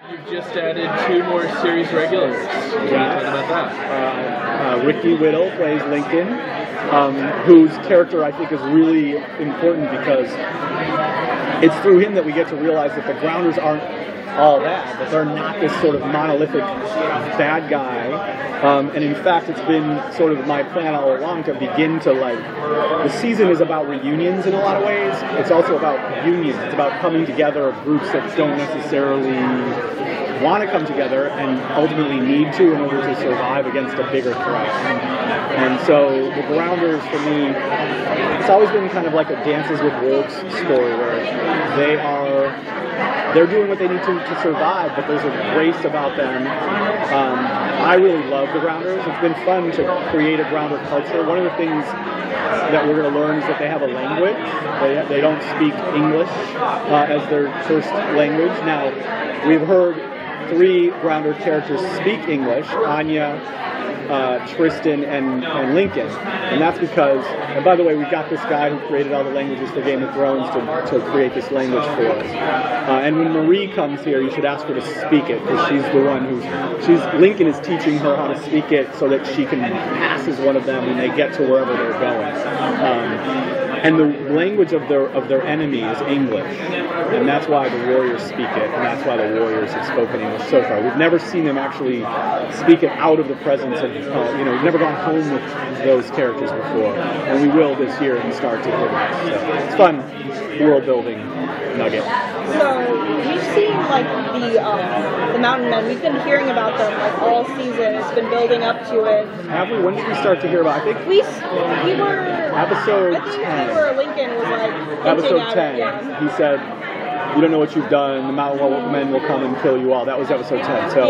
You've just added 2 more series regulars. Can you talk about that? Ricky Whittle plays Lincoln, whose character I think is really important because it's through him that we get to realize that the Grounders aren't all that they're not this sort of monolithic bad guy. And in fact, it's been sort of my plan all along to begin to the season is about reunions in a lot of ways. It's also about unions. It's about coming together of groups that don't necessarily want to come together and ultimately need to in order to survive against a bigger threat. And so the Grounders, for me, it's always been kind of like a Dances with Wolves story where they're doing what they need to survive, but there's a grace about them. I really love the Grounders. It's been fun to create a Grounder culture. One of the things that we're going to learn is that they have a language. They don't speak English as their first language. Now, we've heard 3 Grounder characters speak English, Anya, Tristan, and Lincoln. And that's because, and by the way, we've got this guy who created all the languages for Game of Thrones to create this language for us. And when Marie comes here, you should ask her to speak it, because she's the one Lincoln is teaching her how to speak it so that she can pass as one of them when they get to wherever they're going. And the language of their enemy is English, and that's why the Warriors speak it, and that's why the Warriors have spoken English so far. We've never seen them actually speak it out of the presence of, we've never gone home with those characters before, and we will this year in Star Trek. So it's fun, world building nugget. So we've seen the Mountain Men. We've been hearing about them all season. It's been building up to it. Have we? When did we start to hear about it? I think we were episode 10. I think where Lincoln was episode 10. He said, "You don't know what you've done. The Mountain Men will come and kill you all." That was episode 10. So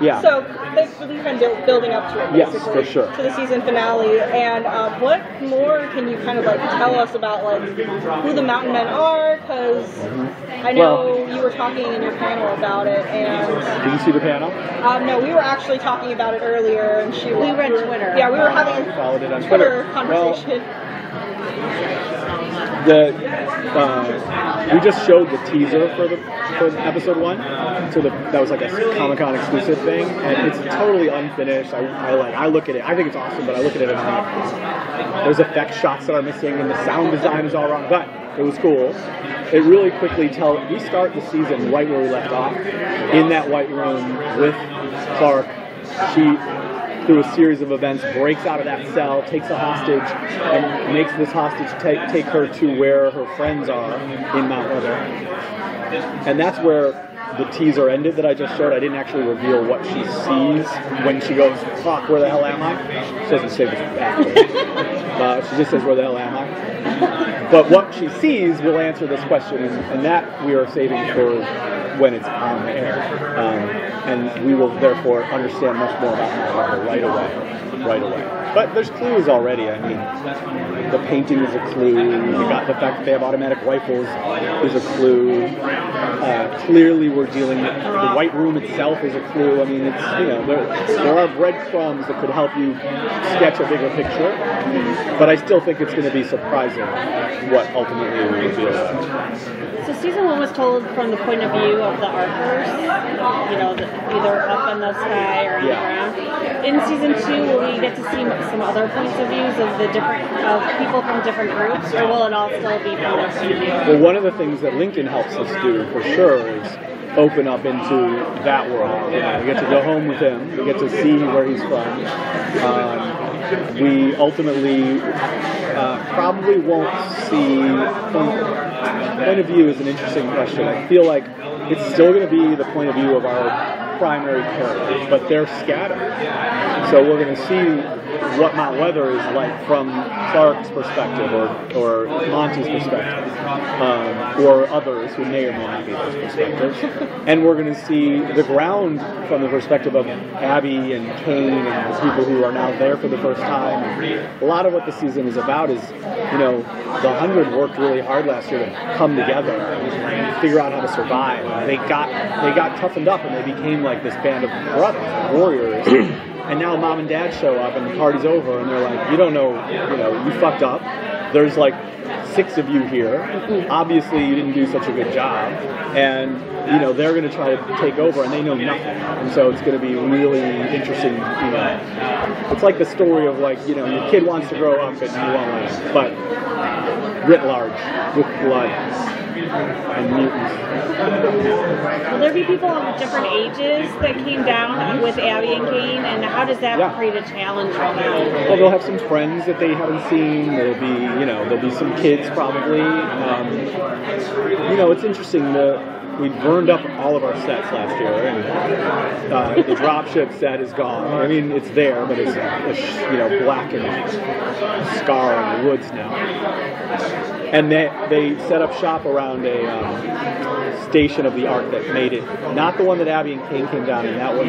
yeah. So we've been building up to it, basically. Yes, for sure. To the season finale. And what more can you kind of tell us about who the Mountain Men are? Because I know you were talking in your panel about it. And did you see the panel? No, we were actually talking about it earlier, and we read Twitter. Yeah, we were having followed it on Twitter conversation. We just showed the teaser for episode 1, so that was a Comic-Con exclusive thing, and it's totally unfinished. I look at it, I think it's awesome, but I look at it and I'm like, there's effect shots that are missing, and the sound design is all wrong, but it was cool. It really quickly we start the season right where we left off, in that white room with Clark. She, through a series of events, breaks out of that cell, takes a hostage, and makes this hostage take her to where her friends are in Mount Weather. And that's where the teaser ended that I just showed. I didn't actually reveal what she sees when she goes, "Fuck, where the hell am I?" She doesn't say this after. She just says, "Where the hell am I?" But what she sees will answer this question, and that we are saving for when it's on the air. And we will therefore understand much more about Mount Weather right away. But there's clues already. I mean, the painting is a clue. The fact that they have automatic rifles is a clue. Clearly, we're dealing with the White Room itself is a clue. I mean, it's there are breadcrumbs that could help you sketch a bigger picture. But I still think it's going to be surprising what ultimately we reveal. So season 1 was told from the point of view of the archers, either up in the sky or on the ground. In season 2, will we get to see some other points of views of people from different groups, or will it all still be from this point of view? Well, one of the things that Lincoln helps us do for sure is open up into that world. We get to go home with him. We get to see where he's from. We ultimately probably won't see. Point of view is an interesting question. I feel like it's still going to be the point of view of our primary characters, but they're scattered. So we're going to see what Mount Weather is like from Clark's perspective or Monty's perspective, or others who may or may not be those perspectives. And we're going to see the ground from the perspective of Abby and Kane and the people who are now there for the first time. And a lot of what the season is about is, the 100 worked really hard last year to come together and figure out how to survive. And they got toughened up and they became like this band of brothers, warriors. And now mom and dad show up and the party's over and they're like, you don't know, you fucked up. There's like 6 of you here. Obviously, you didn't do such a good job, and you know they're going to try to take over, and they know nothing, and so it's going to be really interesting. You know, it's like the story of like your kid wants to grow up and you won't let him, but writ large with blood and mutants. Will there be people of different ages that came down with Abby and Kane, and how does that create a challenge for them? Well, they'll have some friends that they haven't seen. There'll be some kids probably. It's interesting. We burned up all of our sets last year, and the dropship set is gone. I mean, it's there, but it's black and scar in the woods now. And they set up shop around a station of the art that made it. Not the one that Abby and Kane came down in. That one,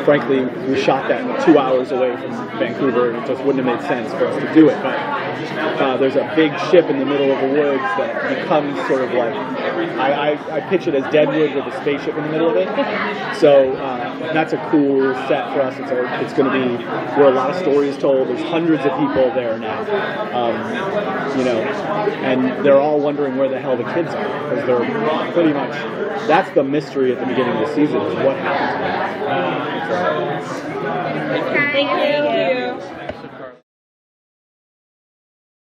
frankly, we shot that 2 hours away from Vancouver. It just wouldn't have made sense for us to do it. But there's a big ship in the middle of the woods that becomes sort of like, I pitch it as Deadwood with a spaceship in the middle of it. So that's a cool set for us. It's going to be where a lot of stories told. There's hundreds of people there now. And they're all wondering where the hell the kids are, because they're pretty much, that's the mystery at the beginning of the season, is what happens. Thank you.